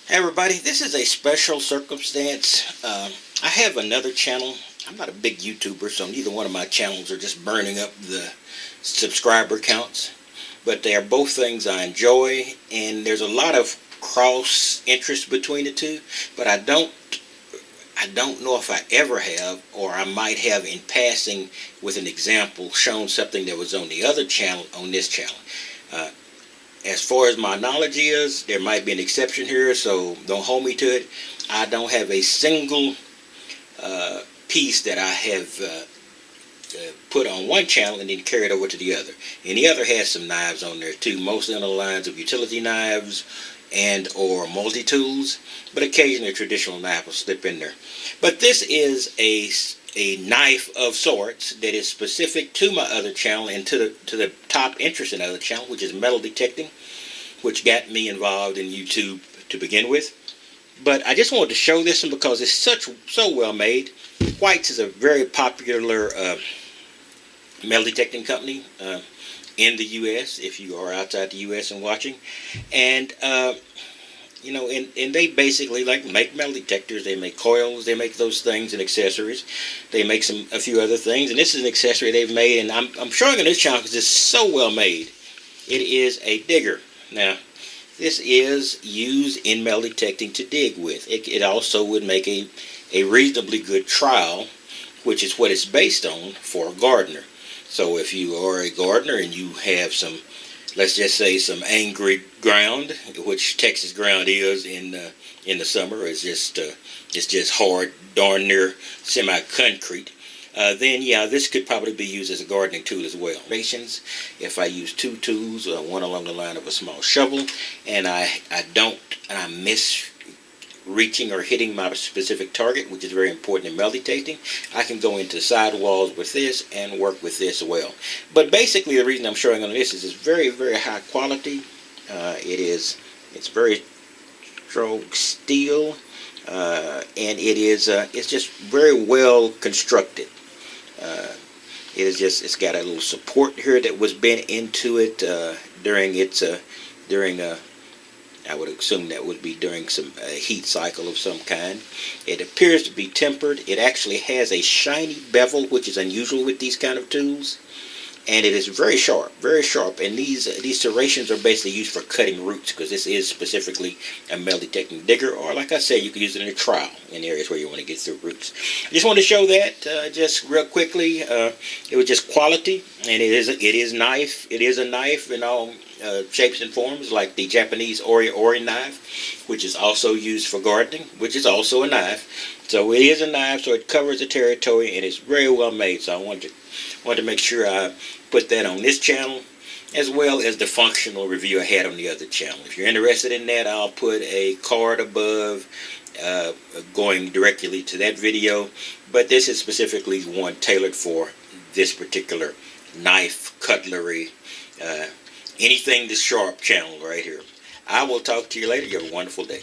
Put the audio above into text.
Hey everybody, this is a special circumstance. I have another channel. I'm not a big YouTuber, so neither one of my channels are just burning up the subscriber counts. But they are both things I enjoy, and there's a lot of cross interest between the two. But I don't know if I ever have, or I might have in passing with an example, shown something that was on the other channel on this channel. As far as my knowledge is, there might be an exception here, so don't hold me to it. I don't have a single piece that I have put on one channel and then carried over to the other. And the other has some knives on there too, mostly on the lines of utility knives and or multi-tools, but occasionally a traditional knife will slip in there. But this is a knife of sorts that is specific to my other channel and to the top interest in the other channel, which is metal detecting, which got me involved in YouTube to begin with. But I just wanted to show this one because it's so well made. White's is a very popular metal detecting company in the U.S. if you are outside the U.S. and watching, and you know, and they basically make metal detectors. They make coils, they make those things and accessories. They make a few other things, and this is an accessory they've made, and I'm showing on this channel because it's so well made. It is a digger. Now, this is used in metal detecting to dig with. It also would make a reasonably good trowel, which is what it's based on for a gardener. So if you are a gardener and you have some, let's just say, some angry ground, which Texas ground is in the summer, it's just hard, darn near semi-concrete. Then yeah, this could probably be used as a gardening tool as well. If I use two tools, one along the line of a small shovel, and I miss reaching or hitting my specific target, which is very important in metal detecting, I can go into sidewalls with this and work with this well. But basically, the reason I'm showing on this is it's very, very high quality. It's very strong steel, and it's just very well constructed. It's got a little support here that was bent into it during I would assume that would be during some heat cycle of some kind. It appears to be tempered. It actually has a shiny bevel, which is unusual with these kind of tools. And it is very sharp, very sharp. And these serrations are basically used for cutting roots, because this is specifically a metal detecting digger, or like I said, you can use it in a trowel in areas where you want to get through roots. I just want to show that just real quickly. It was just quality, and it is a knife. It is a knife in all shapes and forms, like the Japanese Hori Hori knife, which is also used for gardening, which is also a knife. So it is a knife, so it covers the territory, and it's very well made. So I wanted to make sure I put that on this channel, as well as the functional review I had on the other channel. If you're interested in that, I'll put a card above going directly to that video. But this is specifically one tailored for this particular knife, cutlery, anything that's sharp channel right here. I will talk to you later. You have a wonderful day.